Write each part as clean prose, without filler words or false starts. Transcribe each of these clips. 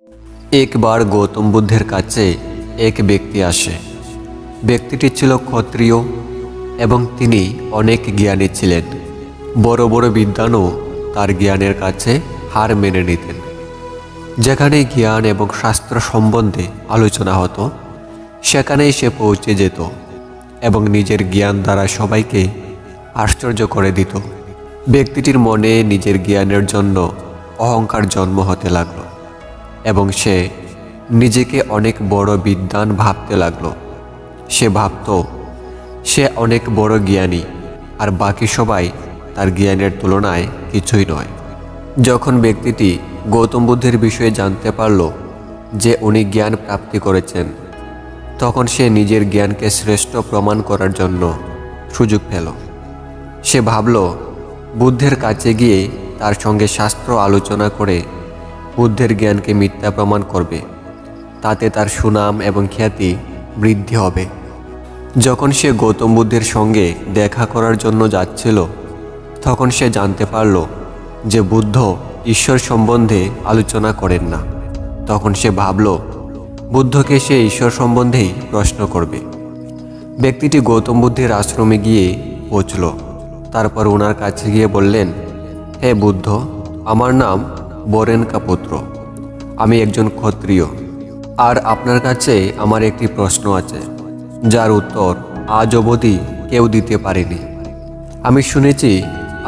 একবার গৌতম বুদ্ধের কাছে এক ব্যক্তি আসে। ব্যক্তিটি ছিল ক্ষত্রিয় এবং তিনি অনেক জ্ঞানী ছিলেন। বড় বড় বিদ্বানও তার জ্ঞানের কাছে হার মেনে নিতেন। যেখানে জ্ঞান এবং শাস্ত্র সম্বন্ধে আলোচনা হতো সেখানেই সে পৌঁছে যেত এবং নিজের জ্ঞান দ্বারা সবাইকে আশ্চর্য করে দিত। ব্যক্তিটির মনে নিজের জ্ঞানের জন্য অহংকার জন্ম হতে লাগলো এবং সে নিজেকে অনেক বড় বিদ্বান ভাবতে লাগলো। সে ভাবত সে অনেক বড় জ্ঞানী আর বাকি সবাই তার জ্ঞানের তুলনায় কিছুই নয়। যখন ব্যক্তিটি গৌতম বুদ্ধের বিষয়ে জানতে পারল যে উনি জ্ঞান প্রাপ্তি করেছেন, তখন সে নিজের জ্ঞানকে শ্রেষ্ঠ প্রমাণ করার জন্য সুযোগ পেল। সে ভাবল বুদ্ধের কাছে গিয়ে তার সঙ্গে শাস্ত্র আলোচনা করে বুদ্ধের জ্ঞানকে মিথ্যা প্রমাণ করবে। তাতে তার সুনাম এবং খ্যাতি বৃদ্ধি হবে। যখন সে গৌতম বুদ্ধের সঙ্গে দেখা করার জন্য যাচ্ছিল, তখন সে জানতে পারল যে বুদ্ধ ঈশ্বর সম্বন্ধে আলোচনা করেন না। তখন সে ভাবল বুদ্ধকে সে ঈশ্বর সম্বন্ধেই প্রশ্ন করবে। ব্যক্তিটি গৌতম বুদ্ধের আশ্রমে গিয়ে পৌঁছল। তারপর ওনার কাছে গিয়ে বললেন, হে বুদ্ধ, আমার নাম বরেনকা পুত্র, আমি একজন ক্ষত্রিয়, আর আপনার কাছে আমার একটি প্রশ্ন আছে যার উত্তর আজ অবধি কেউ দিতে পারেনি। আমি শুনেছি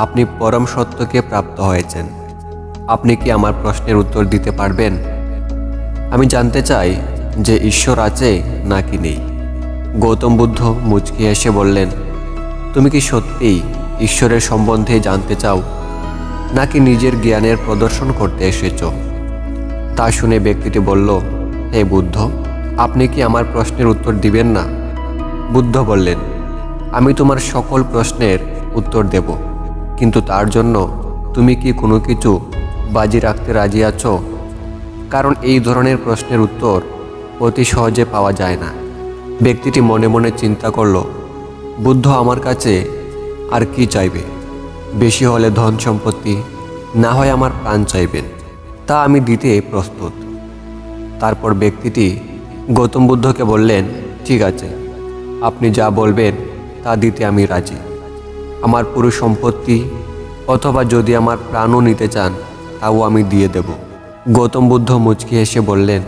আপনি পরম সত্যকে প্রাপ্ত হয়েছেন। আপনি কি আমার প্রশ্নের উত্তর দিতে পারবেন? আমি জানতে চাই যে ঈশ্বর আছে নাকি নেই। গৌতম বুদ্ধ মুচকি হেসে বললেন, তুমি কি সত্যিই ঈশ্বরের সম্বন্ধে জানতে চাও নাকি নিজের জ্ঞানের প্রদর্শন করতে এসেছ? তা শুনে ব্যক্তিটি বলল, হে বুদ্ধ, আপনি কি আমার প্রশ্নের উত্তর দিবেন না? বুদ্ধ বললেন, আমি তোমার সকল প্রশ্নের উত্তর দেব, কিন্তু তার জন্য তুমি কি কোনো কিছু বাজি রাখতে রাজি আছো? কারণ এই ধরনের প্রশ্নের উত্তর অতি সহজে পাওয়া যায় না। ব্যক্তিটি মনে মনে চিন্তা করল, বুদ্ধ আমার কাছে আর কি চাইবে? বেশি হলে ধন সম্পত্তি, না হয় আমার প্রাণ চাইবেন, তা আমি দিতে প্রস্তুত। তারপর ব্যক্তিটি গৌতম বুদ্ধকে বললেন, ঠিক আছে, আপনি যা বলবেন তা দিতে আমি রাজি। আমার পুরো সম্পত্তি অথবা যদি আমার প্রাণও নিতে চান তাও আমি দিয়ে দেব। গৌতম বুদ্ধ মুচকি হেসে বললেন,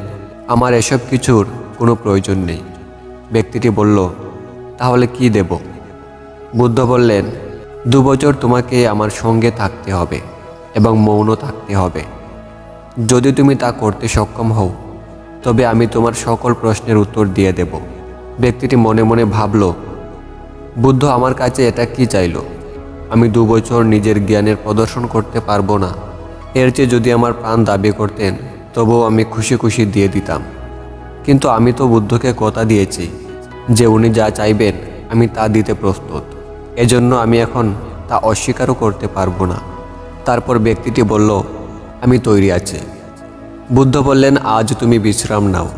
আমার এসব কিছুর কোনো প্রয়োজন নেই। ব্যক্তিটি বলল, তাহলে কি দেব? বুদ্ধ বললেন, 2 বছর তোমাকে আমার সঙ্গে থাকতে হবে এবং মৌন থাকতে হবে। যদি তুমি তা করতে সক্ষম হও তবে আমি তোমার সকল প্রশ্নের উত্তর দিয়ে দেব। ব্যক্তিটি মনে মনে ভাবল, বুদ্ধ আমার কাছে এটা কি চাইল? আমি 2 বছর নিজের জ্ঞানের প্রদর্শন করতে পারবো না। এর চেয়ে যদি আমার প্রাণ দাবি করতেন তবুও আমি খুশি খুশি দিয়ে দিতাম। কিন্তু আমি তো বুদ্ধকে কথা দিয়েছি যে উনি যা চাইবেন আমি তা দিতে প্রস্তুত। এজন্য আমি এখন তা অস্বীকারও করতে পারবো না। তারপর ব্যক্তিটি বলল, আমি তৈরি আছি। বুদ্ধ বললেন, আজ তুমি বিশ্রাম নাও,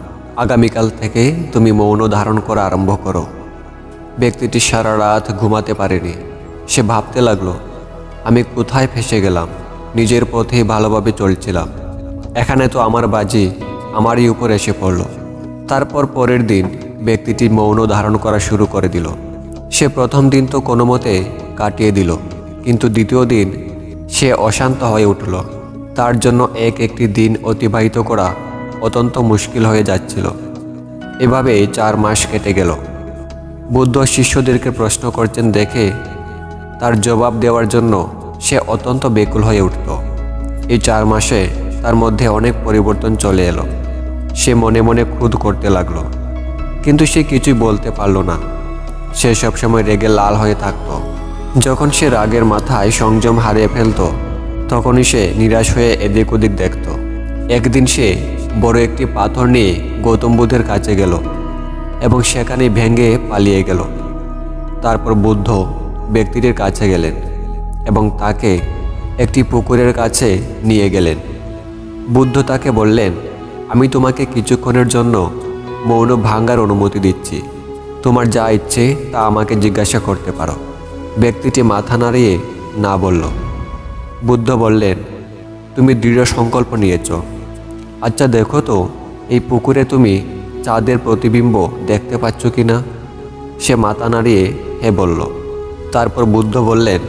আগামীকাল থেকে তুমি মৌন ধারণ করা আরম্ভ করো। ব্যক্তিটি সারা রাত ঘুমাতে পারেনি। সে ভাবতে লাগলো, আমি কোথায় ফেসে গেলাম? নিজের পথেই ভালোভাবে চলছিলাম, এখানে তো আমার বাজি আমারই উপর এসে পড়ল। তারপর পরের দিন ব্যক্তিটি মৌন ধারণ করা শুরু করে দিল। সে প্রথম দিন তো কোনো মতে কাটিয়ে দিল, কিন্তু দ্বিতীয় দিন সে অশান্ত হয়ে উঠল। তার জন্য একটি দিন অতিবাহিত করা অত্যন্ত মুশকিল হয়ে যাচ্ছিল। এভাবে 4 মাস কেটে গেল। বুদ্ধ শিষ্যদেরকে প্রশ্ন করছেন দেখে তার জবাব দেওয়ার জন্য সে অত্যন্ত বেকুল হয়ে উঠত। এই 4 মাসে তার মধ্যে অনেক পরিবর্তন চলে এলো। সে মনে মনে ক্রোধ করতে লাগলো, কিন্তু সে কিছুই বলতে পারল না। সে সবসময় রেগে লাল হয়ে থাকত। যখন সে রাগের মাথায় সংযম হারিয়ে ফেলত তখনই সে নিরাশ হয়ে এদিক ওদিক দেখত। একদিন সে বড় একটি পাথর নিয়ে গৌতম বুদ্ধের কাছে গেল এবং সেখানে ভেঙে পালিয়ে গেল। তারপর বুদ্ধ ব্যক্তিটির কাছে গেলেন এবং তাকে একটি পুকুরের কাছে নিয়ে গেলেন। বুদ্ধ তাকে বললেন, আমি তোমাকে কিছুক্ষণের জন্য মৌন ভাঙার অনুমতি দিচ্ছি। তোমার যা ইচ্ছে তা আমাকে জিজ্ঞাসা করতে পারো। ব্যক্তিটি মাথা নাড়িয়ে না বলল। বুদ্ধ বললেন, তুমি দৃঢ় সংকল্প নিয়েছ, আচ্ছা দেখো তো এই পুকুরে তুমি চাঁদের প্রতিবিম্ব দেখতে পাচ্ছ কি না? সে মাথা নাড়িয়ে হ্যাঁ বলল। তারপর বুদ্ধ বললেন,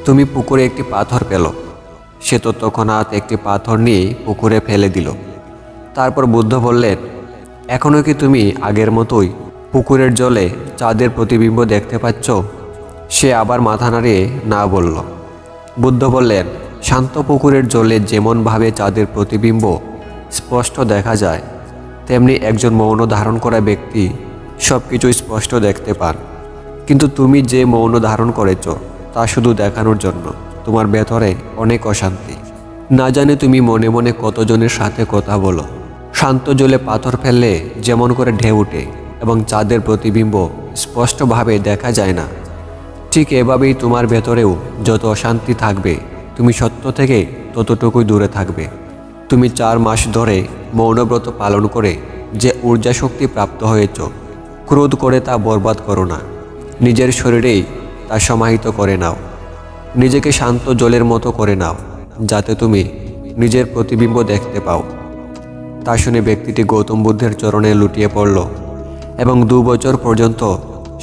তুমি পুকুরে একটি পাথর পেল। সে তো তৎক্ষণাৎ একটি পাথর নিয়ে পুকুরে ফেলে দিল। তারপর বুদ্ধ বললেন, এখনও কি তুমি আগের মতোই পুকুরের জলে চাঁদের প্রতিবিম্ব দেখতে পাচ্ছ? সে আবার মাথা নাড়িয়ে না বলল। বুদ্ধ বললেন, শান্ত পুকুরের জলে যেমনভাবে চাঁদের প্রতিবিম্ব স্পষ্ট দেখা যায়, তেমনি একজন মৌন ধারণ করা ব্যক্তি সব কিছু স্পষ্ট দেখতে পান। কিন্তু তুমি যে মৌন ধারণ করেছ তা শুধু দেখানোর জন্য। তোমার ভেতরে অনেক অশান্তি। না জানে তুমি মনে মনে কতজনের সাথে কথা বলো। শান্ত জলে পাথর ফেললে যেমন করে ঢেউ ওঠে এবং চাঁদের প্রতিবিম্ব স্পষ্টভাবে দেখা যায় না, ঠিক এভাবেই তোমার ভেতরেও যত অশান্তি থাকবে তুমি সত্য থেকে ততটুকুই দূরে থাকবে। তুমি 4 মাস ধরে মৌনব্রত পালন করে যে ঊর্জা শক্তি প্রাপ্ত হয়েছ, ক্রোধ করে তা বরবাদ করো না। নিজের শরীরেই তা সমাহিত করে নাও। নিজেকে শান্ত জলের মতো করে নাও, যাতে তুমি নিজের প্রতিবিম্ব দেখতে পাও। তা শুনে ব্যক্তিটি গৌতম বুদ্ধের চরণে লুটিয়ে পড়ল এবং 2 বছর পর্যন্ত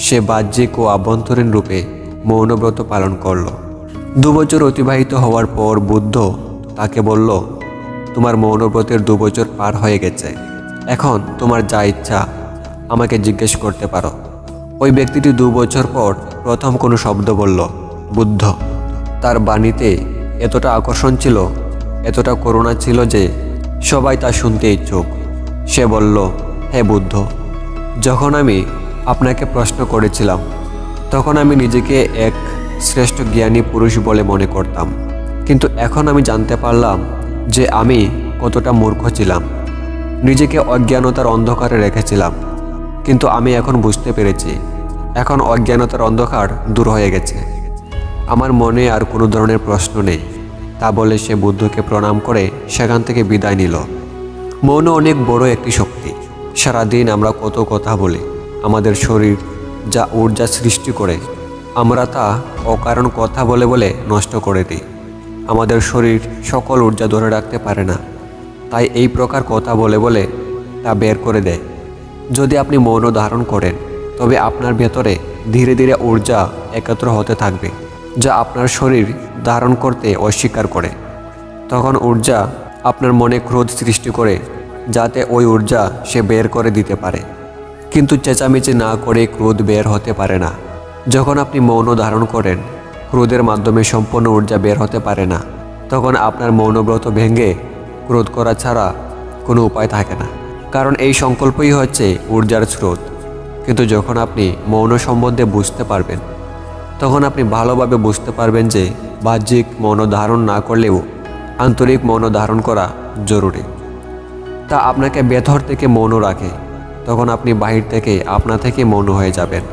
সে বাহ্যিক ও আভ্যন্তরীণ রূপে মৌনব্রত পালন করল। 2 বছর অতিবাহিত হওয়ার পর বুদ্ধ তাকে বলল, তোমার মৌনব্রতের 2 বছর পার হয়ে গেছে। এখন তোমার যা ইচ্ছা আমাকে জিজ্ঞেস করতে পারো। ওই ব্যক্তিটি 2 বছর পর প্রথম কোনো শব্দ বলল, বুদ্ধ। তার বাণীতে এতটা আকর্ষণ ছিল, এতটা করুণা ছিল যে সবাই তা শুনতে ইচ্ছুক। সে বলল, হে বুদ্ধ, যখন আমি আপনাকে প্রশ্ন করেছিলাম তখন আমি নিজেকে এক শ্রেষ্ঠ জ্ঞানী পুরুষ বলে মনে করতাম, কিন্তু এখন আমি জানতে পারলাম যে আমি কতটা মূর্খ ছিলাম। নিজেকে অজ্ঞানতার অন্ধকারে রেখেছিলাম, কিন্তু আমি এখন বুঝতে পেরেছি এখন অজ্ঞানতার অন্ধকার দূর হয়ে গেছে। আমার মনে আর কোনো ধরনের প্রশ্ন নেই। তা বলে সে বুদ্ধকে প্রণাম করে সেখান থেকে বিদায় নিল। মৌন অনেক বড় একটি শক্তি। সারাদিন আমরা কত কথা বলি। আমাদের শরীর যা ঊর্জা সৃষ্টি করে আমরা তা অকারণ কথা বলে বলে নষ্ট করে দিই। আমাদের শরীর সকল ঊর্জা ধরে রাখতে পারে না, তাই এই প্রকার কথা বলে বলে তা বের করে দেয়। যদি আপনি মৌন ধারণ করেন তবে আপনার ভেতরে ধীরে ধীরে ঊর্জা একত্র হতে থাকবে, যা আপনার শরীর ধারণ করতে অস্বীকার করে। তখন ঊর্জা আপনার মনে ক্রোধ সৃষ্টি করে, যাতে ওই ঊর্জা সে বের করে দিতে পারে। কিন্তু চেঁচামেচি না করে ক্রোধ বের হতে পারে না। যখন আপনি মৌন ধারণ করেন, ক্রোধের মাধ্যমে সম্পূর্ণ ঊর্জা বের হতে পারে না। তখন আপনার মৌনব্রত ভেঙে ক্রোধ করা ছাড়া কোনো উপায় থাকে না, কারণ এই সংকল্পই হচ্ছে ঊর্জার স্রোত। কিন্তু যখন আপনি মৌন সম্বন্ধে বুঝতে পারবেন, তখন আপনি ভালোভাবে বুঝতে পারবেন যে বাহ্যিক মৌন ধারণ না করলেও আন্তরিক মৌন ধারণ করা জরুরি। তা আপনাকে ভেতর থেকে মৌন রাখে। তখন আপনি বাহির থেকে আপনা থেকে মৌন হয়ে যাবেন।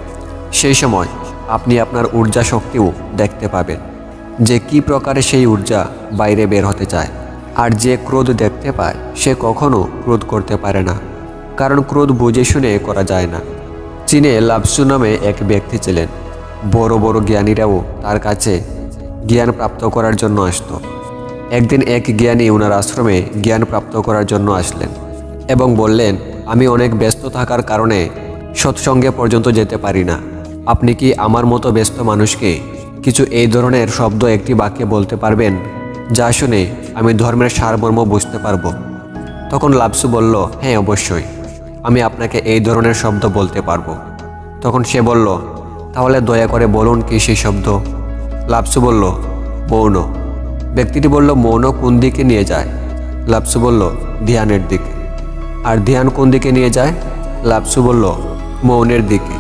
সেই সময় আপনি আপনার ঊর্জা শক্তিও দেখতে পাবেন, যে কি প্রকারে সেই ঊর্জা বাইরে বের হতে চায়। আর যে ক্রোধ দেখতে পায় সে কখনো ক্রোধ করতে পারে না, কারণ ক্রোধ বুঝে শুনে করা যায় না। চীনে লাবসু নামে এক ব্যক্তি ছিলেন। বড় বড় জ্ঞানীরাও তার কাছে জ্ঞান প্রাপ্ত করার জন্য আসত। একদিন এক জ্ঞানী ওনার আশ্রমে জ্ঞান প্রাপ্ত করার জন্য আসলেন এবং বললেন, আমি অনেক ব্যস্ত থাকার কারণে সৎসঙ্গে পর্যন্ত যেতে পারি না। আপনি কি আমার মতো ব্যস্ত মানুষকে কিছু এই ধরনের শব্দ একটি বাক্যে বলতে পারবেন, যা শুনে আমি ধর্মের সারমর্ম বুঝতে পারবো? তখন লাবসু বলল, হ্যাঁ অবশ্যই, আমি আপনাকে এই ধরনের শব্দ বলতে পারবো। তখন সে বলল, তাহলে দয়া করে বলুন কি সেই শব্দ? লাবসু বলল, মৌন। ব্যক্তিটি বলল, মৌন কোন দিকে নিয়ে যায়? লাবসু বলল, ধ্যানের দিকে। আর ধ্যান কোন দিকে নিয়ে যায়? লাবসু বলল, মৌনের দিকে।